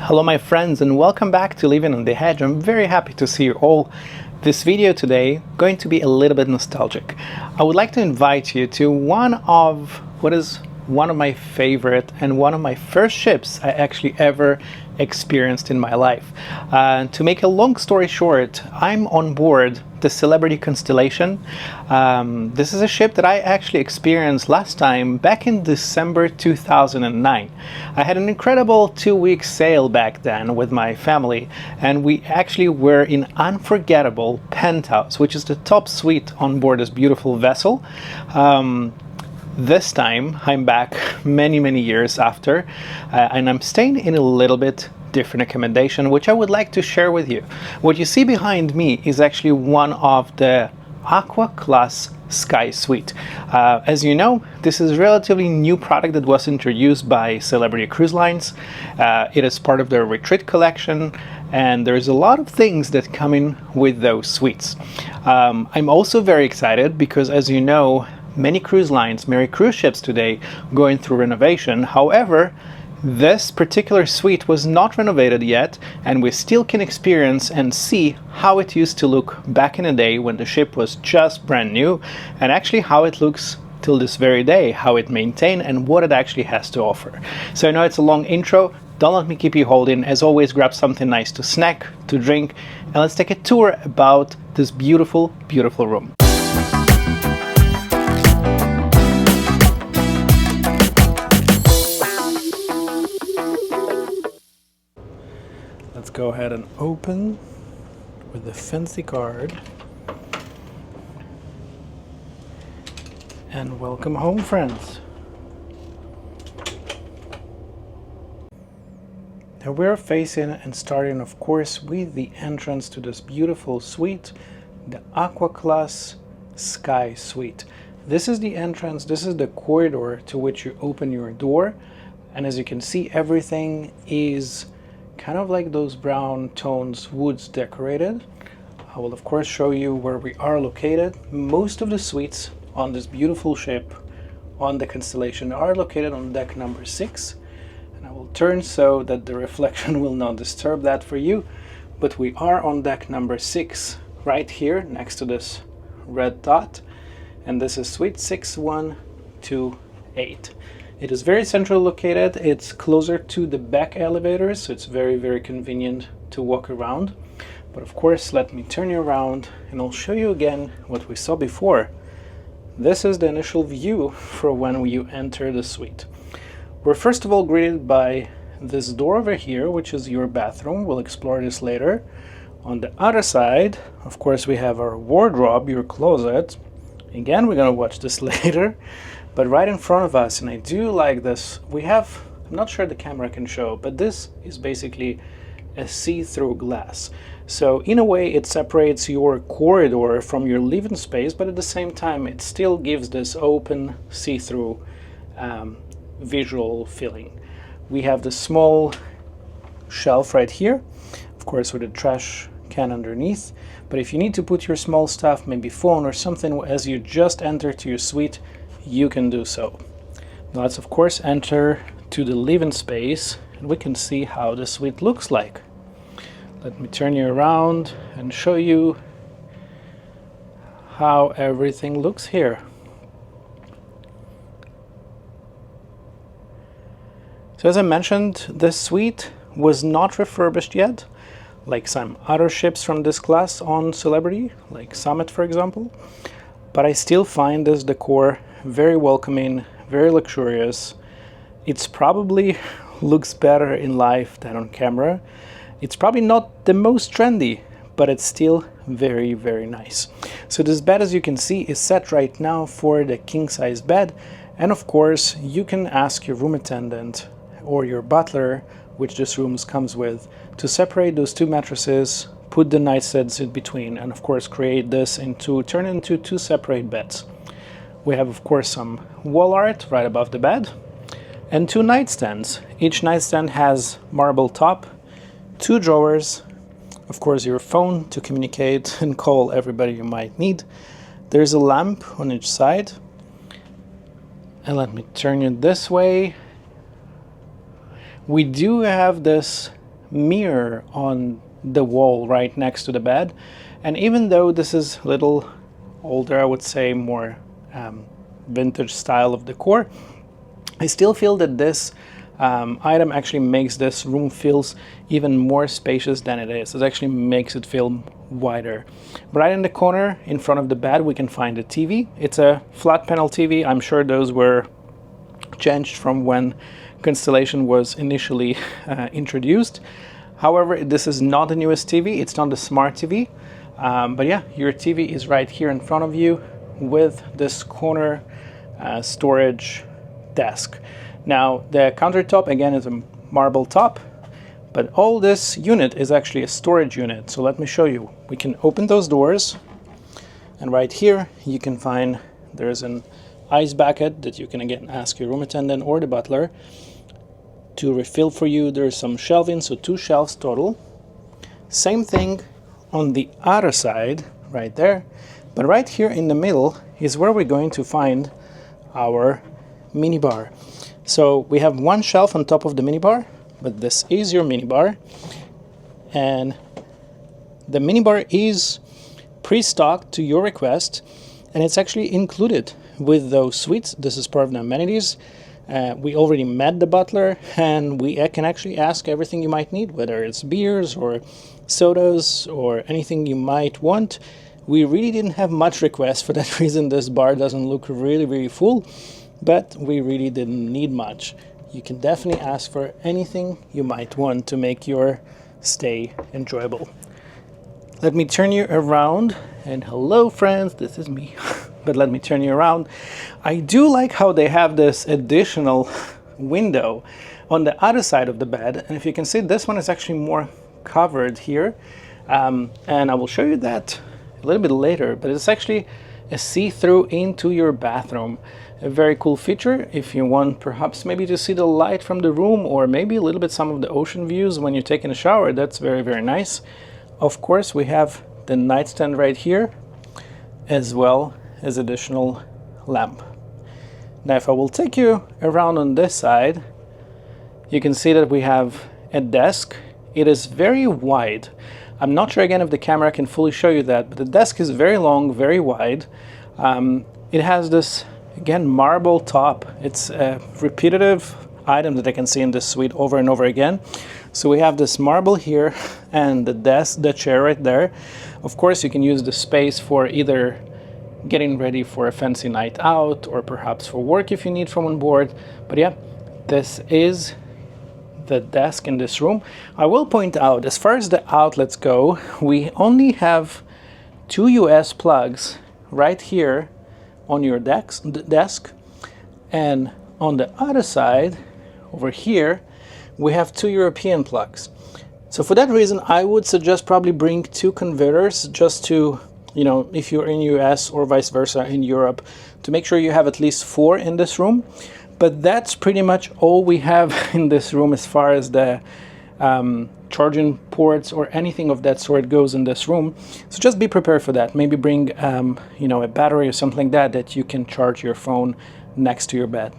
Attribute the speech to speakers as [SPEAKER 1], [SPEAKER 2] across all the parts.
[SPEAKER 1] Hello my friends, and welcome back to Living on the Edge. I'm very happy to see you all. This video today going to be a little bit nostalgic. I would like to invite you to one of my favorite and one of my first ships I actually ever experienced in my life. To make a long story short, I'm on board the Celebrity Constellation. This is a ship that I actually experienced last time back in December 2009. I had an incredible 2-week sail back then with my family, and we actually were in unforgettable Penthouse, which is the top suite on board this beautiful vessel. This time I'm back many years after, and I'm staying in a little bit different accommodation, which I would like to share with you. What you see behind me is actually one of the Aqua Sky Suite. As you know, this is a relatively new product that was introduced by Celebrity Cruise Lines. It is part of their retreat collection, and there's a lot of things that come in with those suites. I'm also very excited because, as you know, many cruise lines, many cruise ships today going through renovation. However, this particular suite was not renovated yet, and we still can experience and see how it used to look back in the day when the ship was just brand new, and actually how it looks till this very day, how it maintained and what it actually has to offer. So I know it's a long intro, don't let me keep you holding. As always, grab something nice to snack, to drink, and let's take a tour about this beautiful room. Let's go ahead and open with the fancy card. And welcome home, friends. Now we're facing and starting, of course, with the entrance to this beautiful suite, the Aqua Sky Suite. This is the entrance, this is the corridor to which you open your door. And as you can see, everything is kind of like those brown tones, woods decorated. I will of course show you where we are located. Most of the suites on this beautiful ship on the Constellation are located on deck number 6, and I will turn so that the reflection will not disturb that for you, but we are on deck number 6 right here next to this red dot, and this is suite 6128. It is very centrally located. It's closer to the back elevators, so it's very convenient to walk around. But of course, let me turn you around and I'll show you again what we saw before. This is the initial view for when you enter the suite. We're first of all greeted by this door over here, which is your bathroom. We'll explore this later. On the other side, of course, we have our wardrobe, your closet. Again, we're gonna watch this later. But right in front of us, and I do like this, we have, I'm not sure the camera can show, but this is basically a see-through glass. So in a way it separates your corridor from your living space, but at the same time it still gives this open see-through visual feeling. We have the small shelf right here, of course with a trash can underneath, but if you need to put your small stuff, maybe phone or something, as you just enter to your suite, you can do so. Now let's of course enter to the living space, and we can see how the suite looks like. Let me turn you around and show you how everything looks here. So as I mentioned, this suite was not refurbished yet, like some other ships from this class on Celebrity, like Summit for example, but I still find this decor very welcoming, very luxurious. It's probably looks better in life than on camera. It's probably not the most trendy, but it's still very nice. So this bed, as you can see, is set right now for the king-size bed, and of course you can ask your room attendant or your butler, which this room comes with, to separate those two mattresses, put the nightstands in between, and of course create this turn into 2 separate beds. We have of course some wall art right above the bed and 2 nightstands. Each nightstand has marble top, 2 drawers, of course your phone to communicate and call everybody you might need. There's a lamp on each side, and let me turn it this way. We do have this mirror on the wall right next to the bed. And even though this is a little older, I would say more vintage style of decor, I still feel that this item actually makes this room feels even more spacious than it is. It actually makes it feel wider. Right in the corner in front of the bed we can find a TV. It's a flat panel TV. I'm sure those were changed from when Constellation was initially introduced. However, this is not the newest TV. It's not the smart TV. But yeah, your TV is right here in front of you with this corner storage desk. Now the countertop again is a marble top, but all this unit is actually a storage unit. So let me show you. We can open those doors, and right here you can find there's an ice bucket that you can again ask your room attendant or the butler to refill for you. There's some shelving, so 2 shelves total. Same thing on the other side right there, but right here in the middle is where we're going to find our minibar. So we have 1 shelf on top of the minibar, but this is your minibar, and the minibar is pre-stocked to your request, and it's actually included with those suites. This is part of the amenities. We already met the butler, and we can actually ask everything you might need, whether it's beers or sodas or anything you might want. We really didn't have much requests. For that reason, this bar doesn't look really full, but we really didn't need much. You can definitely ask for anything you might want to make your stay enjoyable. Let me turn you around, and hello friends, this is me. But let me turn you around. I do like how they have this additional window on the other side of the bed, and if you can see, this one is actually more covered here, and I will show you that a little bit later, but it's actually a see-through into your bathroom. A very cool feature if you want perhaps maybe to see the light from the room, or maybe a little bit some of the ocean views when you're taking a shower. That's very nice. Of course, we have the nightstand right here, as well as additional lamp. Now if I will take you around on this side, you can see that we have a desk. It is very wide. I'm not sure again if the camera can fully show you that, but the desk is very long, very wide. It has this again marble top. It's a repetitive item that I can see in this suite over and over again. So we have this marble here and the desk, the chair right there. Of course, you can use the space for either getting ready for a fancy night out or perhaps for work if you need from on board. But yeah, this is the desk in this room. I will point out, as far as the outlets go, we only have 2 US plugs right here on your desk, and on the other side over here we have 2 European plugs. So for that reason I would suggest probably bring 2 converters, just to, you know, if you're in US or vice versa in Europe, to make sure you have at least 4 in this room. But that's pretty much all we have in this room as far as the charging ports or anything of that sort goes in this room. So just be prepared for that. Maybe bring you know, a battery or something like that you can charge your phone next to your bed.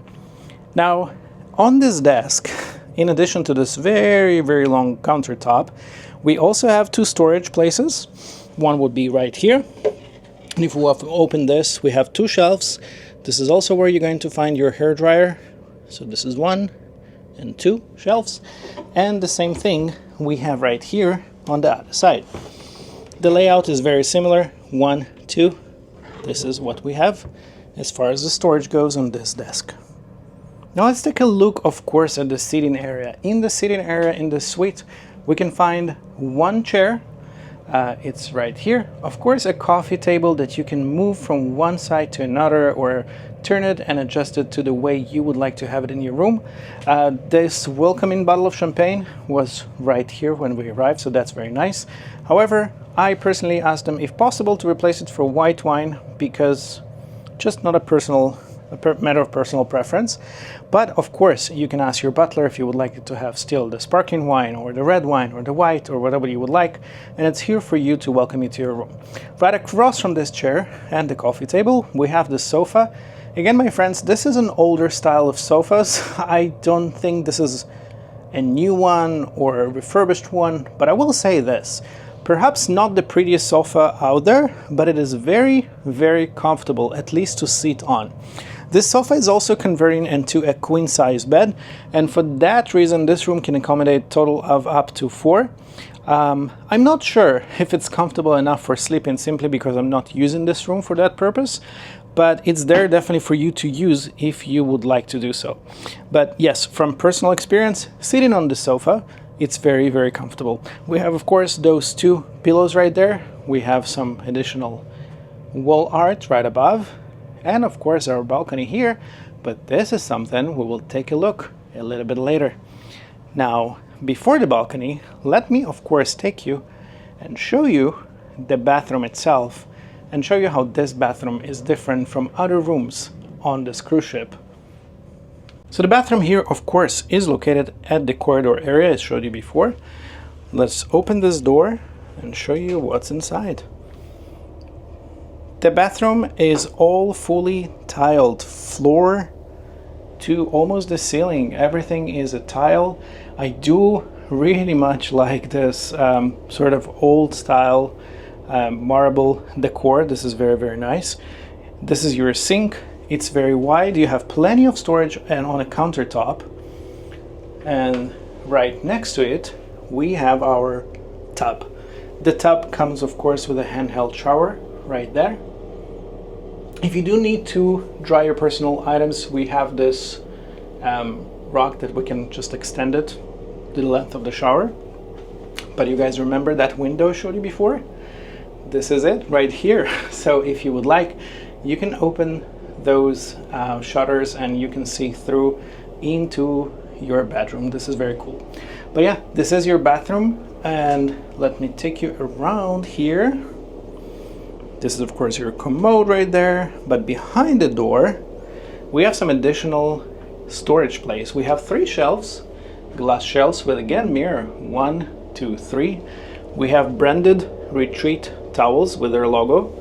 [SPEAKER 1] Now on this desk, in addition to this very long countertop, we also have 2 storage places. One would be right here, and if we open this, we have 2 shelves. This is also where you're going to find your hair dryer. So this is 1 and 2 shelves, and the same thing we have right here on the other side. The layout is very similar, 1, 2. This is what we have as far as the storage goes on this desk. Now let's take a look, of course, at the seating area. In the seating area in the suite, we can find 1 chair. It's right here. Of course, a coffee table that you can move from one side to another, or turn it and adjust it to the way you would like to have it in your room. This welcoming bottle of champagne was right here when we arrived, so that's very nice. However, I personally asked them if possible to replace it for white wine, because just not a matter of personal preference. But of course, you can ask your butler if you would like it to have still the sparkling wine or the red wine or the white or whatever you would like, and it's here for you to welcome you to your room. Right across from this chair and the coffee table, we have the sofa. Again, my friends, this is an older style of sofas. I don't think this is a new one or a refurbished one, but I will say this. Perhaps not the prettiest sofa out there, but it is very, very comfortable, at least to sit on. This sofa is also converting into a queen size bed, and for that reason this room can accommodate a total of up to 4. I'm not sure if it's comfortable enough for sleeping simply because I'm not using this room for that purpose, but it's there definitely for you to use if you would like to do so. But yes, from personal experience, sitting on the sofa, it's very, very comfortable. We have, of course, those 2 pillows right there. We have some additional wall art right above, and of course our balcony here, but this is something we will take a look a little bit later. Now, before the balcony, let me of course take you and show you the bathroom itself and show you how this bathroom is different from other rooms on this cruise ship. So the bathroom here of course is located at the corridor area I showed you before. Let's open this door and show you what's inside. The bathroom is all fully tiled, floor to almost the ceiling. Everything is a tile. I do really much like this sort of old style marble decor. This is very, very nice. This is your sink. It's very wide. You have plenty of storage and on a countertop. And right next to it, we have our tub. The tub comes, of course, with a handheld shower right there. If you do need to dry your personal items, we have this rock that we can just extend it to the length of the shower. But you guys remember that window I showed you before? This is it right here. So if you would like, you can open those shutters and you can see through into your bedroom. This is very cool. But yeah, this is your bathroom, and let me take you around here. This is of course your commode right there, but behind the door we have some additional storage place. We have 3 shelves, glass shelves with again mirror, 1, 2, 3. We have branded retreat towels with their logo,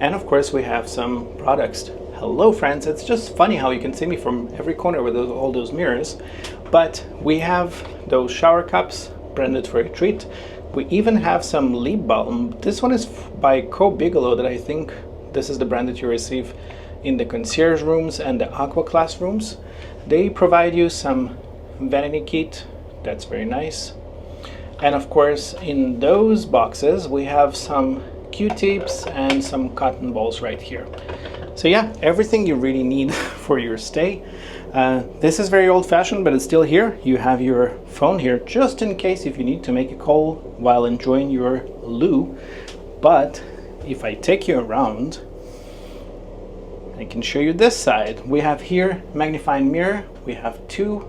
[SPEAKER 1] and of course we have some products. Hello friends, it's just funny how you can see me from every corner with all those mirrors, but we have those shower cups branded for retreat. We even have some lip balm. This one is by Co Bigelow, that I think this is the brand that you receive in the concierge rooms and the Aqua class rooms. They provide you some vanity kit. That's very nice. And of course, in those boxes, we have some Q-tips and some cotton balls right here. So yeah, everything you really need for your stay. This is very old-fashioned, but it's still here. You have your phone here just in case if you need to make a call while enjoying your loo. But if I take you around, I can show you this side. We have here magnifying mirror. We have 2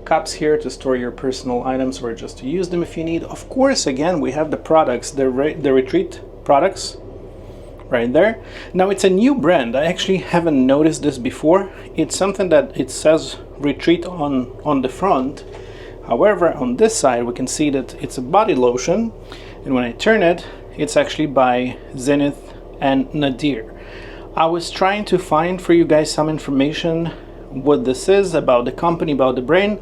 [SPEAKER 1] cups here to store your personal items or just to use them if you need. Of course, again, we have the products, the retreat products right there. Now it's a new brand. I actually haven't noticed this before. It's something that it says retreat on the front. However, on this side we can see that it's a body lotion, and when I turn it, it's actually by Zenith and Nadir. I was trying to find for you guys some information what this is, about the company, about the brand,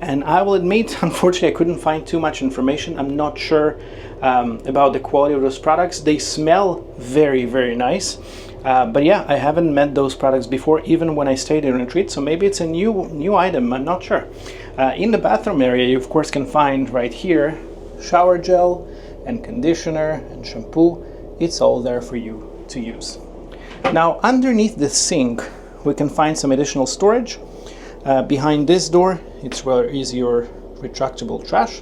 [SPEAKER 1] and I will admit, unfortunately I couldn't find too much information. I'm not sure about the quality of those products. They smell very, very nice, but yeah, I haven't met those products before, even when I stayed in retreat, so maybe it's a new item, I'm not sure. In the bathroom area, you of course can find right here shower gel and conditioner and shampoo. It's all there for you to use. Now underneath the sink we can find some additional storage. Behind this door, it's where is your retractable trash.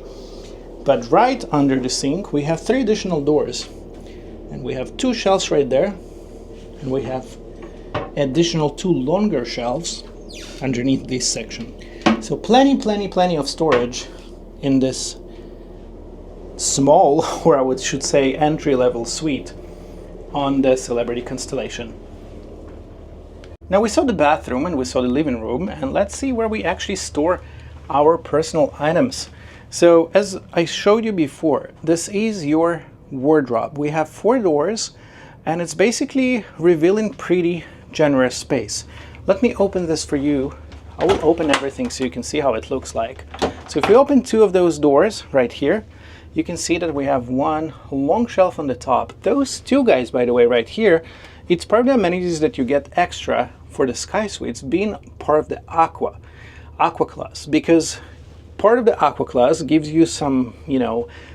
[SPEAKER 1] But right under the sink, we have 3 additional doors. And we have 2 shelves right there. And we have additional 2 longer shelves underneath this section. So plenty of storage in this small, or I should say entry-level suite on the Celebrity Constellation. Now we saw the bathroom and we saw the living room, and let's see where we actually store our personal items. So as I showed you before, this is your wardrobe. We have 4 doors and it's basically revealing pretty generous space. Let me open this for you. I will open everything so you can see how it looks like. So if we open two of those doors right here, you can see that we have one long shelf on the top. Those two guys, by the way, right here, it's part of the amenities that you get extra for the Sky Suites being part of the Aqua class, because part of the Aqua class gives you some,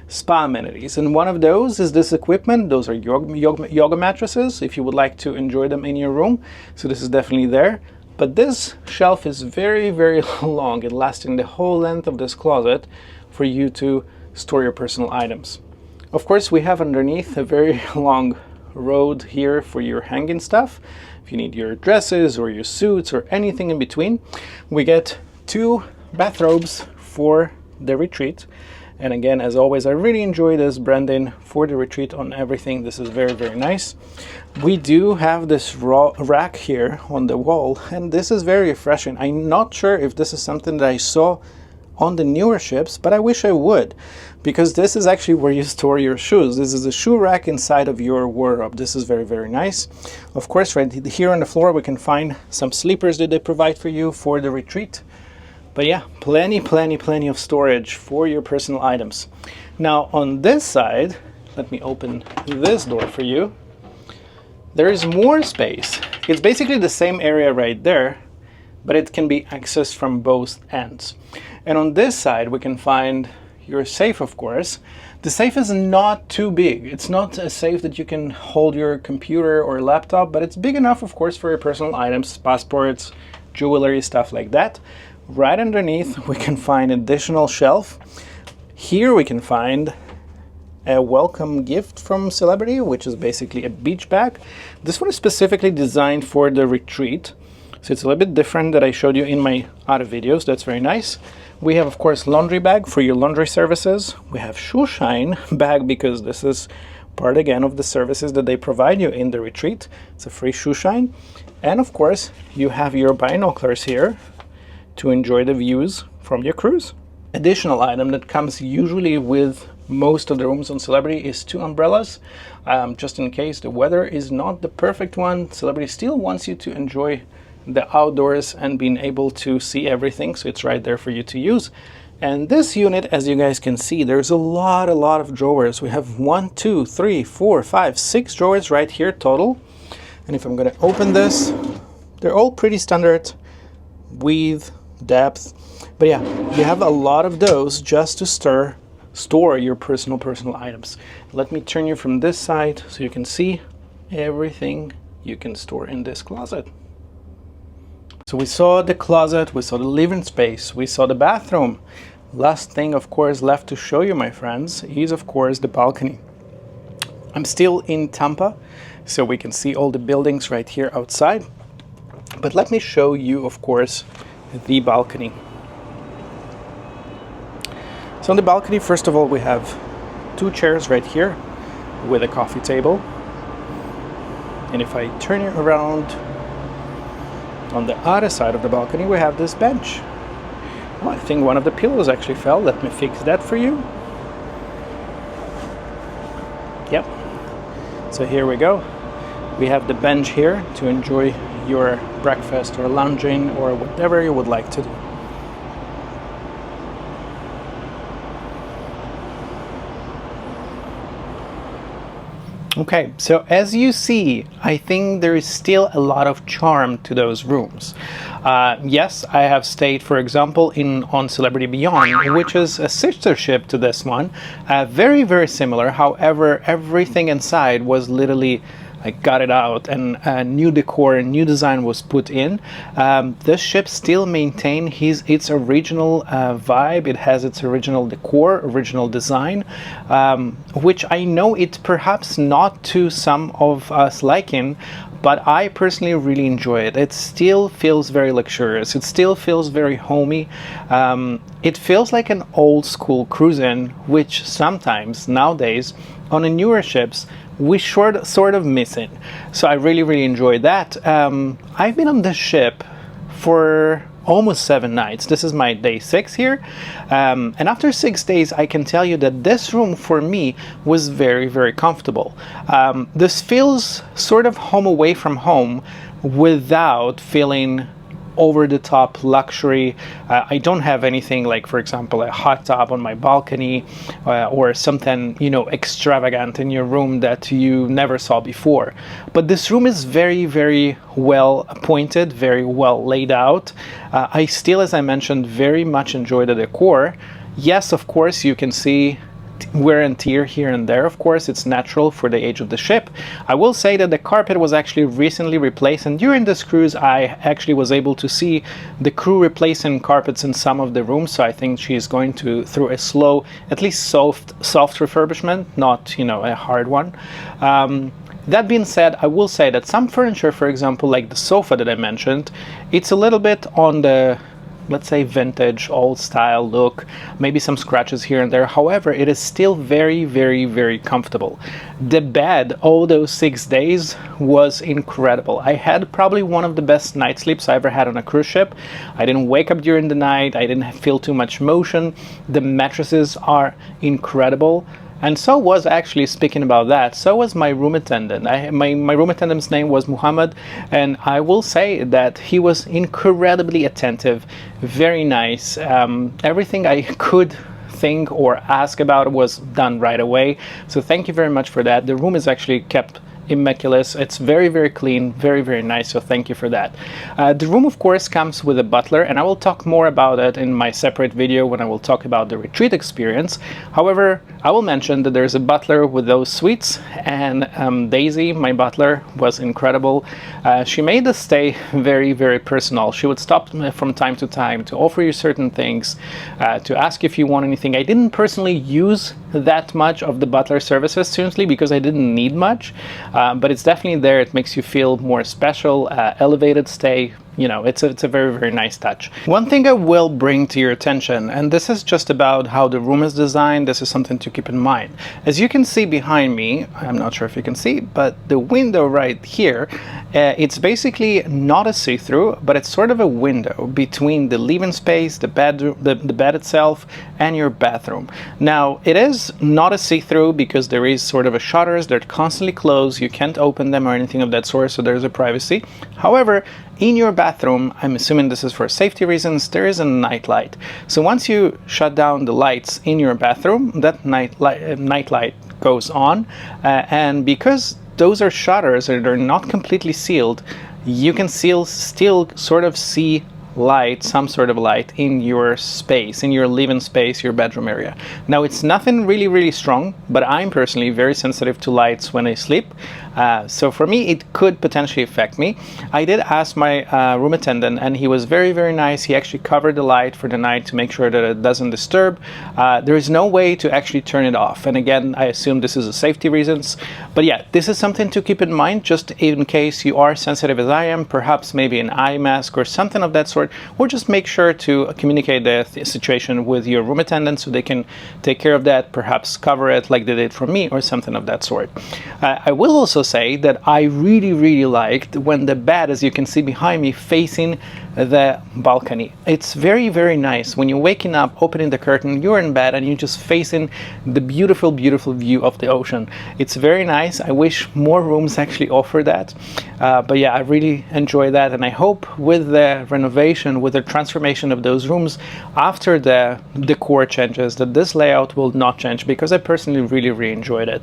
[SPEAKER 1] spa amenities. And one of those is this equipment. Those are yoga mattresses, if you would like to enjoy them in your room. So this is definitely there. But this shelf is very, very long and lasting the whole length of this closet for you to store your personal items. Of course, we have underneath a very long road here for your hanging stuff. If you need your dresses or your suits or anything in between, we get two bathrobes for the retreat. And again, as always, I really enjoy this branding for the retreat on everything. This is very, very nice. We do have this rack here on the wall, and this is very refreshing. I'm not sure if this is something that I saw on the newer ships, but I wish I would, because this is actually where you store your shoes. This is a shoe rack inside of your wardrobe. This is very, very nice. Of course, right here on the floor, we can find some sleepers that they provide for you for the retreat. But yeah, plenty of storage for your personal items. Now on this side, let me open this door for you. There is more space. It's basically the same area right there, but it can be accessed from both ends. And on this side, we can find your safe, of course. The safe is not too big. It's not a safe that you can hold your computer or laptop, but it's big enough, of course, for your personal items, passports, jewelry, stuff like that. Right underneath, we can find additional shelf. Here we can find a welcome gift from Celebrity, which is basically a beach bag. This one is specifically designed for the retreat, so it's a little bit different that I showed you in my other videos. That's very nice. We have, of course, laundry bag for your laundry services. We have shoe shine bag, because this is part, again, of the services that they provide you in the retreat. It's a free shoe shine. And, of course, you have your binoculars here to enjoy the views from your cruise. Additional item that comes usually with most of the rooms on Celebrity is two umbrellas. Just in case the weather is not the perfect one, Celebrity still wants you to enjoy the outdoors and being able to see everything, so it's right there for you to use. And this unit, as you guys can see, there's a lot of drawers. We have 1, 2, 3, 4, 5, 6 drawers right here total. And if I'm going to open this, they're all pretty standard width, depth, but yeah, you have a lot of those just to store your personal items. Let me turn you from this side so you can see everything you can store in this closet. So we saw the closet, we saw the living space, we saw the bathroom. Last thing, of course, left to show you, my friends, is of course the balcony. I'm still in Tampa, so we can see all the buildings right here outside. But let me show you, of course, the balcony. So on the balcony, first of all, we have two chairs right here with a coffee table. And if I turn it around, on the other side of the balcony, we have this bench. Well, I think one of the pillows actually fell. Let me fix that for you. Yep. So here we go. We have the bench here to enjoy your breakfast or lounging or whatever you would like to do. Okay, so as you see, I think there is still a lot of charm to those rooms. Yes, I have stayed, for example, on Celebrity Beyond, which is a sister ship to this one. Very, very similar. However, everything inside was literally I got it out, and new decor and new design was put in. This ship still maintains its original vibe. It has its original decor, original design, which I know it's perhaps not to some of us liking, but I personally really enjoy it. It still feels very luxurious. It still feels very homey. It feels like an old school cruising, which sometimes nowadays on the newer ships we sort of miss it. So I really enjoyed that. I've been on this ship for almost 7 nights. This is my day 6 here, and after 6 days I can tell you that this room for me was very comfortable. This feels sort of home away from home without feeling over-the-top luxury. I don't have anything like, for example, a hot tub on my balcony or something, you know, extravagant in your room that you never saw before. But this room is very, very well appointed, very well laid out. I still, as I mentioned, very much enjoy the decor. Yes, of course, you can see wear and tear here and there. Of course, it's natural for the age of the ship. I will say that the carpet was actually recently replaced, and during this cruise I actually was able to see the crew replacing carpets in some of the rooms, so I think she's going through a slow, at least soft refurbishment, not, you know, a hard one. That being said, I will say that some furniture, for example, like the sofa that I mentioned, it's a little bit on the, let's say, vintage, old style look, maybe some scratches here and there. However, it is still very, very, very comfortable. The bed, all those 6 days, was incredible. I had probably one of the best night sleeps I ever had on a cruise ship. I didn't wake up during the night. I didn't feel too much motion. The mattresses are incredible. And so was, actually, speaking about that, so was my room attendant. My room attendant's name was Muhammad, and I will say that he was incredibly attentive, very nice. Everything I could think or ask about was done right away. So thank you very much for that. The room is actually kept immaculate. It's very, very clean, very, very nice, so thank you for that. The room, of course, comes with a butler, and I will talk more about it in my separate video when I will talk about the retreat experience. However, I will mention that there's a butler with those suites, and Daisy, my butler, was incredible. She made the stay very, very personal. She would stop from time to time to offer you certain things, to ask if you want anything. I didn't personally use that much of the butler services, seriously, because I didn't need much. But it's definitely there. It makes you feel more special, elevated stay. You know, it's a very, very nice touch. One thing I will bring to your attention, and this is just about how the room is designed, this is something to keep in mind. As you can see behind me, I'm not sure if you can see, but the window right here, it's basically not a see-through, but it's sort of a window between the living space, the bedroom, the bed itself, and your bathroom. Now, it is not a see-through because there is sort of a shutters, they're constantly closed, you can't open them or anything of that sort, so there's a privacy. However, in your bathroom, I'm assuming this is for safety reasons, there is a night light. So once you shut down the lights in your bathroom, that night light goes on, and because those are shutters and they're not completely sealed, you can still sort of see light, some sort of light in your space, in your living space, your bedroom area. Now, it's nothing really, really strong, but I'm personally very sensitive to lights when I sleep. So for me, it could potentially affect me. I did ask my room attendant, and he was very, very nice. He actually covered the light for the night to make sure that it doesn't disturb. There is no way to actually turn it off. And again, I assume this is a safety reasons. But yeah, this is something to keep in mind, just in case you are sensitive as I am, perhaps maybe an eye mask or something of that sort, or just make sure to communicate the situation with your room attendant so they can take care of that, perhaps cover it like they did for me or something of that sort. I will also say that I really, really liked when the bed, as you can see behind me, facing the balcony. It's very, very nice. When you're waking up, opening the curtain, you're in bed and you're just facing the beautiful, beautiful view of the ocean. It's very nice. I wish more rooms actually offer that. But yeah, I really enjoy that, and I hope with the renovation, with the transformation of those rooms after the decor changes, that this layout will not change, because I personally really, really enjoyed it.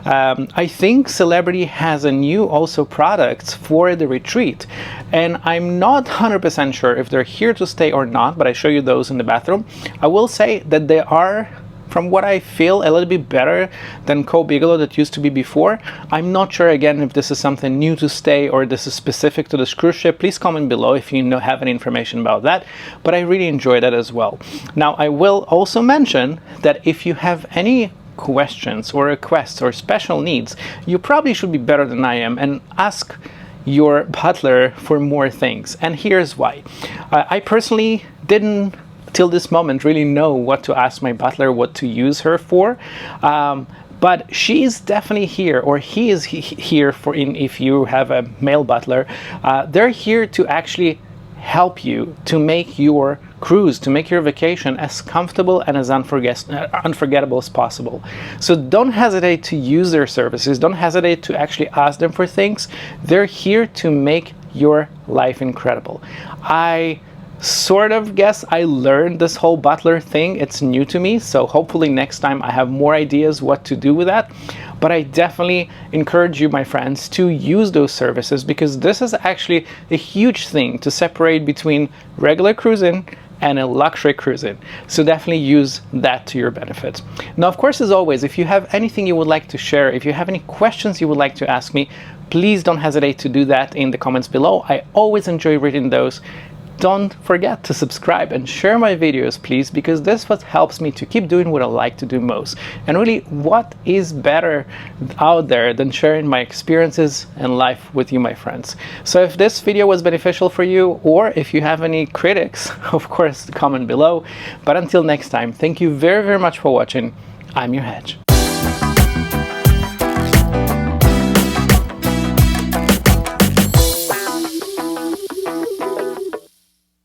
[SPEAKER 1] I think Celebrity has a new also products for the retreat, and I'm not 100% sure if they're here to stay or not, but I show you those in the bathroom. I will say that they are, from what I feel, a little bit better than Co Bigelow that used to be before. I'm not sure again if this is something new to stay or this is specific to this cruise ship. Please comment below if you have any information about that, but I really enjoy that as well. Now, I will also mention that if you have any questions or requests or special needs, you probably should be better than I am and ask your butler for more things. And here's why. I personally didn't till this moment really know what to ask my butler, what to use her for, but she's definitely here, or he is here for, if you have a male butler, they're here to actually help you to make your cruise, to make your vacation as comfortable and as unforgettable as possible. So don't hesitate to use their services. Don't hesitate to actually ask them for things. They're here to make your life incredible. I sort of guess I learned this whole butler thing. It's new to me, so hopefully next time I have more ideas what to do with that. But I definitely encourage you, my friends, to use those services, because this is actually a huge thing to separate between regular cruising and a luxury cruising. So definitely use that to your benefit. Now, of course, as always, if you have anything you would like to share, if you have any questions you would like to ask me, please don't hesitate to do that in the comments below. I always enjoy reading those. Don't forget to subscribe and share my videos, please, because this is what helps me to keep doing what I like to do most. And really, what is better out there than sharing my experiences and life with you, my friends? So if this video was beneficial for you, or if you have any critics, of course, comment below. But until next time, thank you very, very much for watching. I'm your Hedge.